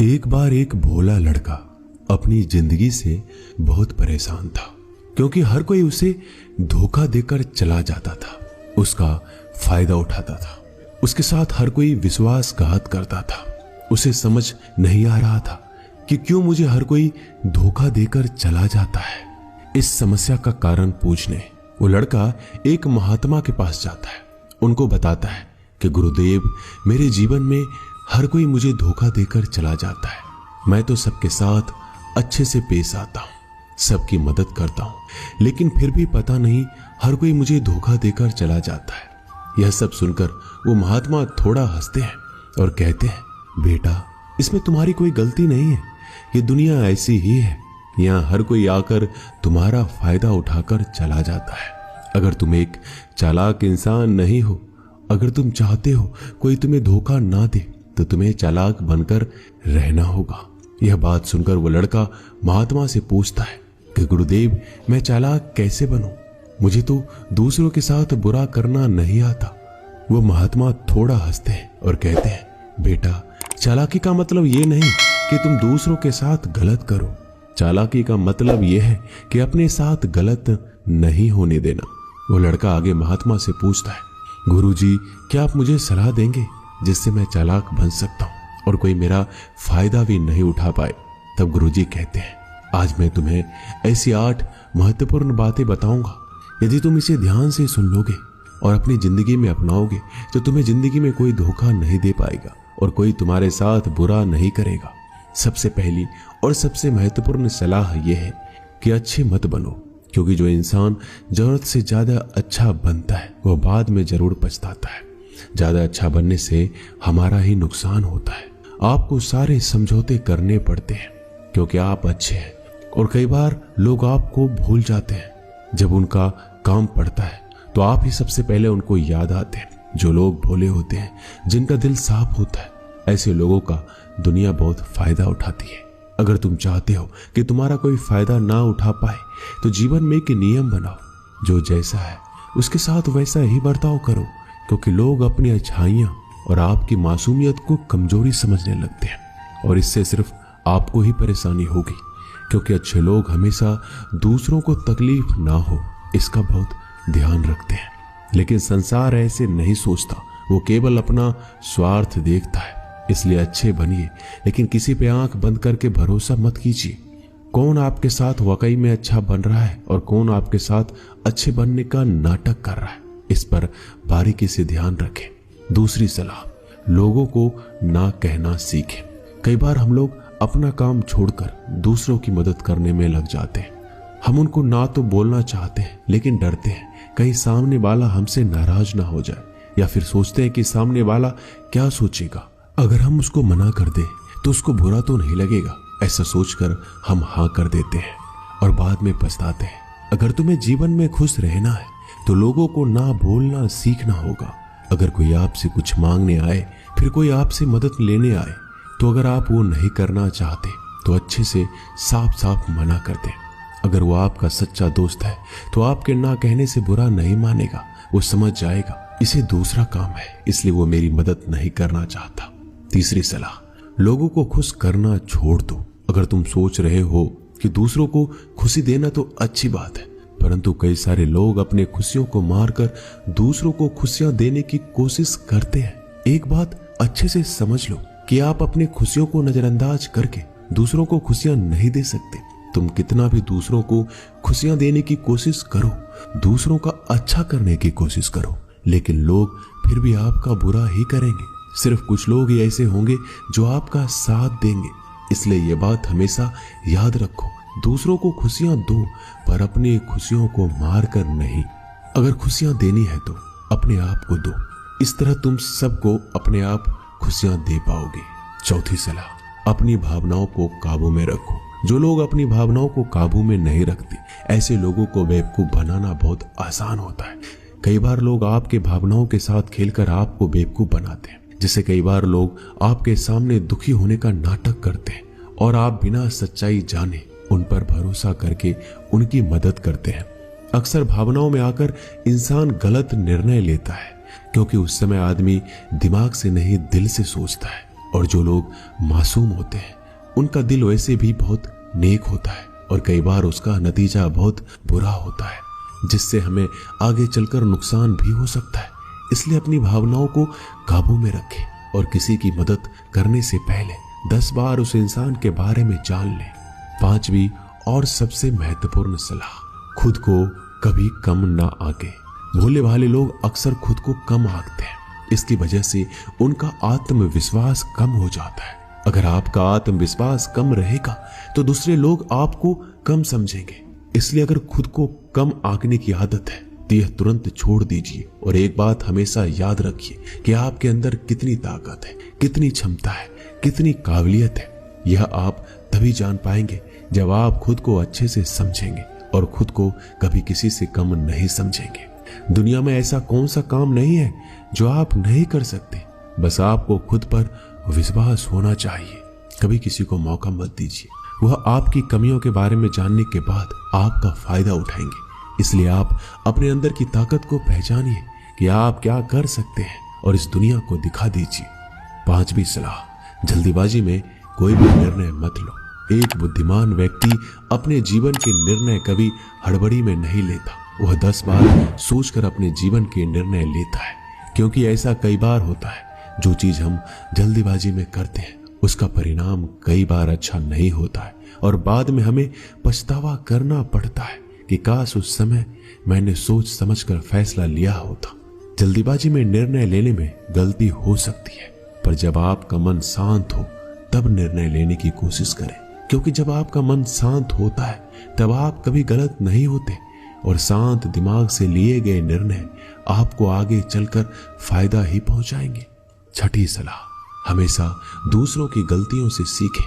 एक बार एक भोला लड़का अपनी जिंदगी से बहुत परेशान था, क्योंकि हर कोई उसे धोखा देकर चला जाता था, उसका फायदा उठाता था, उसके साथ हर कोई विश्वासघात करता था। उसे समझ नहीं आ रहा था कि क्यों मुझे हर कोई धोखा देकर चला जाता है। इस समस्या का कारण पूछने वो लड़का एक महात्मा के पास जाता है। उनको बताता है कि गुरुदेव, मेरे जीवन में हर कोई मुझे धोखा देकर चला जाता है। मैं तो सबके साथ अच्छे से पेश आता हूँ, सबकी मदद करता हूँ, लेकिन फिर भी पता नहीं हर कोई मुझे धोखा देकर चला जाता है। यह सब सुनकर वो महात्मा थोड़ा हंसते हैं और कहते हैं, बेटा, इसमें तुम्हारी कोई गलती नहीं है। ये दुनिया ऐसी ही है, यहाँ हर कोई आकर तुम्हारा फायदा उठाकर चला जाता है। अगर तुम एक चालाक इंसान नहीं हो, अगर तुम चाहते हो कोई तुम्हें धोखा ना दे, तो तुम्हें चालाक बनकर रहना होगा। यह बात सुनकर वो लड़का महात्मा से पूछता है कि गुरुदेव, मैं चालाक कैसे बनूं? मुझे तो दूसरों के साथ बुरा करना नहीं आता। वो महात्मा थोड़ा हंसते हैं और कहते हैं, बेटा, चालाकी का मतलब ये नहीं कि तुम दूसरों के साथ गलत करो। चालाकी का मतलब यह है कि अपने साथ गलत नहीं होने देना। वो लड़का आगे महात्मा से पूछता है, गुरुजी, क्या आप मुझे सलाह देंगे जिससे मैं चालाक बन सकता हूँ और कोई मेरा फायदा भी नहीं उठा पाए? तब गुरुजी कहते हैं, आज मैं तुम्हें ऐसी 8 महत्वपूर्ण बातें बताऊंगा। यदि तुम इसे ध्यान से सुन लोगे और अपनी जिंदगी में अपनाओगे तो तुम्हें जिंदगी में कोई धोखा नहीं दे पाएगा और कोई तुम्हारे साथ बुरा नहीं करेगा। सबसे पहली और सबसे महत्वपूर्ण सलाह यह है कि अच्छे मत बनो, क्योंकि जो इंसान जरूरत से ज्यादा अच्छा बनता है वह बाद में जरूर पछताता है। ज्यादा अच्छा बनने से हमारा ही नुकसान होता है। आपको सारे समझौते करने पड़ते हैं क्योंकि आप अच्छे हैं, और कई बार लोग आपको भूल जाते हैं। जब उनका काम पड़ता है तो आप ही सबसे पहले उनको याद आते हैं। जो लोग भोले होते हैं, जिनका दिल साफ होता है, ऐसे लोगों का दुनिया बहुत फायदा उठाती है। अगर तुम चाहते हो कि तुम्हारा कोई फायदा ना उठा पाए तो जीवन में एक नियम बनाओ, जो जैसा है उसके साथ वैसा ही बर्ताव करो, क्योंकि लोग अपनी अच्छाइयां और आपकी मासूमियत को कमजोरी समझने लगते हैं और इससे सिर्फ आपको ही परेशानी होगी, क्योंकि अच्छे लोग हमेशा दूसरों को तकलीफ ना हो इसका बहुत ध्यान रखते हैं। लेकिन संसार ऐसे नहीं सोचता, वो केवल अपना स्वार्थ देखता है। इसलिए अच्छे बनिए, लेकिन किसी पे आंख बंद करके भरोसा मत कीजिए। कौन आपके साथ वाकई में अच्छा बन रहा है और कौन आपके साथ अच्छे बनने का नाटक कर रहा है, इस पर बारीकी से ध्यान रखें। दूसरी सलाह, लोगों को ना कहना सीखें। कई बार हम लोग अपना काम छोड़कर दूसरों की मदद करने में लग जाते हैं। हम उनको ना तो बोलना चाहते हैं, लेकिन डरते हैं कहीं सामने वाला हमसे नाराज ना हो जाए, या फिर सोचते हैं कि सामने वाला क्या सोचेगा। अगर हम उसको मना कर दें तो उसको बुरा तो नहीं लगेगा, ऐसा सोचकर हम हाँ कर देते हैं और बाद में पछताते हैं। अगर तुम्हें जीवन में खुश रहना है तो लोगों को ना बोलना सीखना होगा। अगर कोई आपसे कुछ मांगने आए, फिर कोई आपसे मदद लेने आए, तो अगर आप वो नहीं करना चाहते तो अच्छे से साफ साफ मना कर दें। अगर वो आपका सच्चा दोस्त है तो आपके ना कहने से बुरा नहीं मानेगा, वो समझ जाएगा इसे दूसरा काम है, इसलिए वो मेरी मदद नहीं करना चाहता। तीसरी सलाह, लोगों को खुश करना छोड़ दो। अगर तुम सोच रहे हो कि दूसरों को खुशी देना तो अच्छी बात है, परंतु कई सारे लोग अपने खुशियों को मारकर दूसरों को खुशियां देने की कोशिश करते हैं। एक बात अच्छे से समझ लो कि आप अपनी खुशियों को नजरअंदाज करके दूसरों को खुशियां नहीं दे सकते। तुम कितना भी दूसरों को खुशियां देने की कोशिश करो, दूसरों का अच्छा करने की कोशिश करो, लेकिन लोग फिर भी आपका बुरा ही करेंगे। सिर्फ कुछ लोग ही ऐसे होंगे जो आपका साथ देंगे। इसलिए ये बात हमेशा याद रखो, दूसरों को खुशियां दो, पर अपनी खुशियों को मार कर नहीं। अगर खुशियां देनी है तो अपने आप को दो, इस तरह तुम सबको अपने आप खुशियां दे पाओगे। चौथी सलाह, अपनी भावनाओं को काबू में रखो। जो लोग अपनी भावनाओं को काबू में नहीं रखते, ऐसे लोगों को बेवकूफ बनाना बहुत आसान होता है। कई बार लोग आपके भावनाओं के साथ खेलकर आपको बेवकूफ बनाते हैं, जिससे कई बार लोग आपके सामने दुखी होने का नाटक करते हैं और आप बिना सच्चाई जाने उन पर भरोसा करके उनकी मदद करते हैं। अक्सर भावनाओं में आकर इंसान गलत निर्णय लेता है, क्योंकि उस समय आदमी दिमाग से नहीं दिल से सोचता है। और जो लोग मासूम होते हैं उनका दिल वैसे भी बहुत नेक होता है और कई बार उसका नतीजा बहुत बुरा होता है, जिससे हमें आगे चलकर नुकसान भी हो सकता है। इसलिए अपनी भावनाओं को काबू में रखें और किसी की मदद करने से पहले 10 बार उस इंसान के बारे में जान लें। 5वीं और सबसे महत्वपूर्ण सलाह, खुद को कभी कम ना आंके। भोले भाले लोग अक्सर खुद को कम आंकते हैं, इसकी वजह से उनका आत्मविश्वास कम हो जाता है। अगर आपका आत्मविश्वास कम रहेगा तो दूसरे लोग आपको कम समझेंगे। इसलिए अगर खुद को कम आंकने की आदत है तो यह तुरंत छोड़ दीजिए और एक बात हमेशा याद रखिए कि आपके अंदर कितनी ताकत है, कितनी क्षमता है, कितनी काबिलियत है। यह आप तभी जान पाएंगे जब आप खुद को अच्छे से समझेंगे और खुद को कभी किसी से कम नहीं समझेंगे। दुनिया में ऐसा कौन सा काम नहीं है जो आप नहीं कर सकते, बस आपको खुद पर विश्वास होना चाहिए। कभी किसी को मौका मत दीजिए, वह आपकी कमियों के बारे में जानने के बाद आपका फायदा उठाएंगे। इसलिए आप अपने अंदर की ताकत को पहचानिए कि आप क्या कर सकते हैं और इस दुनिया को दिखा दीजिए। 5वीं सलाह, जल्दीबाजी में कोई भी निर्णय मत लो। एक बुद्धिमान व्यक्ति अपने जीवन के निर्णय कभी हड़बड़ी में नहीं लेता, वह 10 बार सोचकर अपने जीवन के निर्णय लेता है। क्योंकि ऐसा कई बार होता है, जो चीज हम जल्दीबाजी में करते हैं उसका परिणाम कई बार अच्छा नहीं होता है और बाद में हमें पछतावा करना पड़ता है कि काश उस समय मैंने सोच समझकर फैसला लिया होता। जल्दीबाजी में निर्णय लेने में गलती हो सकती है, पर जब आपका मन शांत हो तब निर्णय लेने की कोशिश करें। क्योंकि जब आपका मन शांत होता है तब आप कभी गलत नहीं होते और शांत दिमाग से लिए गए निर्णय आपको आगे चलकर फायदा ही पहुंचाएंगे। 6ठी सलाह, हमेशा दूसरों की गलतियों से सीखें।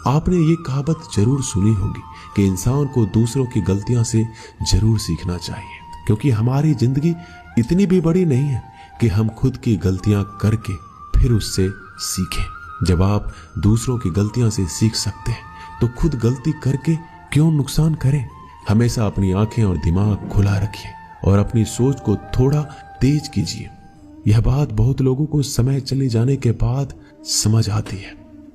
आपने ये कहावत जरूर सुनी होगी कि इंसान को दूसरों की गलतियों से जरूर सीखना चाहिए, क्योंकि हमारी जिंदगी इतनी भी बड़ी नहीं है कि हम खुद की गलतियां करके फिर उससे सीखें। जब आप दूसरों की गलतियों से सीख सकते हैं तो खुद गलती करके क्यों नुकसान करें। हमेशा अपनी आंखें और दिमाग खुला रखिए और अपनी सोच को थोड़ा तेज कीजिए। यह बात बहुत लोगों को समय चले जाने के बाद समझ आती है,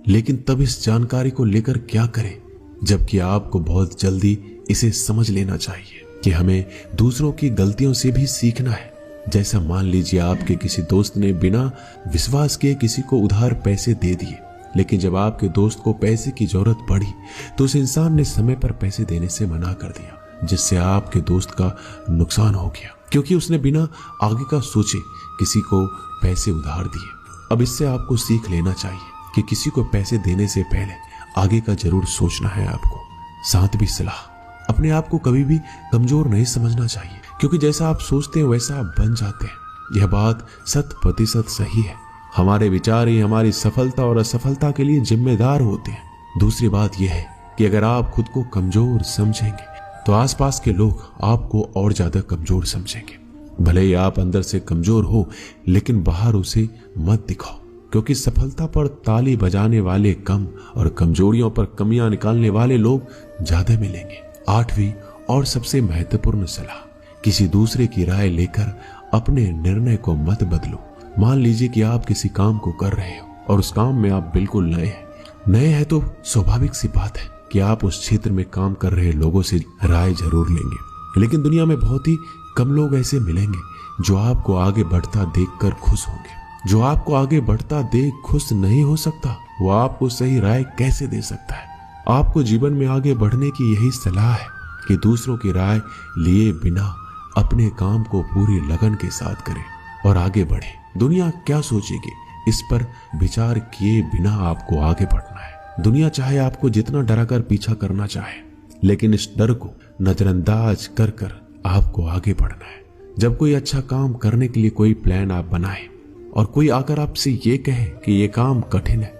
लेकिन तब इस जानकारी को लेकर क्या करें, जबकि आपको बहुत जल्दी इसे समझ लेना चाहिए कि हमें दूसरों की गलतियों से भी सीखना है। जैसा मान लीजिए आपके किसी दोस्त ने बिना विश्वास किए किसी को उधार पैसे दे दिए, लेकिन जब आपके दोस्त को पैसे की जरूरत पड़ी तो उस इंसान ने समय पर पैसे देने से मना कर दिया, जिससे आपके दोस्त का नुकसान हो गया, क्योंकि उसने बिना आगे का सोचे किसी को पैसे उधार दिए। अब इससे आपको सीख लेना चाहिए कि किसी को पैसे देने से पहले आगे का जरूर सोचना है आपको। 7वीं सलाह, अपने आप को कभी भी कमजोर नहीं समझना चाहिए, क्योंकि जैसा आप सोचते हैं वैसा आप बन जाते हैं। यह बात 100% सही है। हमारे विचार ही हमारी सफलता और असफलता के लिए जिम्मेदार होते हैं। दूसरी बात यह है कि अगर आप खुद को कमजोर समझेंगे तो आसपास के लोग आपको और ज्यादा कमजोर समझेंगे। भले ही आप अंदर से कमजोर हो, लेकिन बाहर उसे मत दिखाओ, क्योंकि सफलता पर ताली बजाने वाले कम और कमजोरियों पर कमियां निकालने वाले लोग ज्यादा मिलेंगे। 8वीं और सबसे महत्वपूर्ण सलाह, किसी दूसरे की राय लेकर अपने निर्णय को मत बदलो। मान लीजिए कि आप किसी काम को कर रहे हो और उस काम में आप बिल्कुल नए हैं तो स्वाभाविक सी बात है कि आप उस क्षेत्र में काम कर रहे लोगों से राय जरूर लेंगे। लेकिन दुनिया में बहुत ही कम लोग ऐसे मिलेंगे जो आपको आगे बढ़ता देखकर खुश होंगे। जो आपको आगे बढ़ता देख खुश नहीं हो सकता, वो आपको सही राय कैसे दे सकता है। आपको जीवन में आगे बढ़ने की यही सलाह है कि दूसरों की राय लिए बिना अपने काम को पूरी लगन के साथ करें और आगे बढ़े। दुनिया क्या सोचेगी, इस पर विचार किए बिना आपको आगे बढ़ना है। दुनिया चाहे आपको जितना डराकर पीछा करना चाहे, लेकिन इस डर को नजरअंदाज कर कर आपको आगे बढ़ना है। जब कोई अच्छा काम करने के लिए कोई प्लान आप बनाए और कोई आकर आपसे ये कहे कि ये काम कठिन है,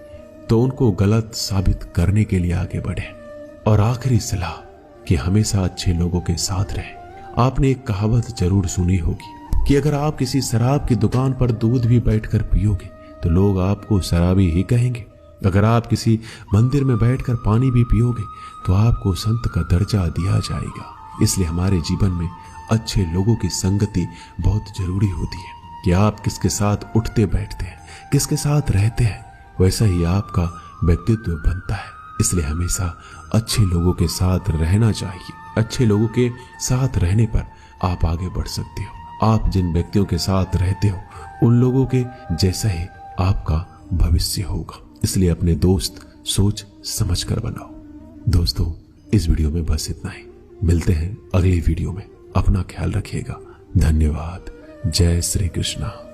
तो उनको गलत साबित करने के लिए आगे बढ़े। और आखिरी सलाह कि हमेशा अच्छे लोगों के साथ रहे। आपने एक कहावत जरूर सुनी होगी कि अगर आप किसी शराब की दुकान पर दूध भी बैठकर पियोगे तो लोग आपको शराबी ही कहेंगे। अगर आप किसी मंदिर में बैठकर पानी भी पियोगे तो आपको संत का दर्जा दिया जाएगा। इसलिए हमारे जीवन में अच्छे लोगों की संगति बहुत जरूरी होती है कि आप किसके साथ उठते बैठते हैं, किसके साथ रहते हैं, वैसा ही आपका व्यक्तित्व बनता है। इसलिए हमेशा अच्छे लोगों के साथ रहना चाहिए। अच्छे लोगों के साथ रहने पर आप आगे बढ़ सकते हो। आप जिन व्यक्तियों के साथ रहते हो उन लोगों के जैसा ही आपका भविष्य होगा। इसलिए अपने दोस्त सोच समझ कर बनाओ। दोस्तों, इस वीडियो में बस इतना ही। मिलते हैं अगली वीडियो में। अपना ख्याल रखिएगा। धन्यवाद। जय श्री कृष्णा।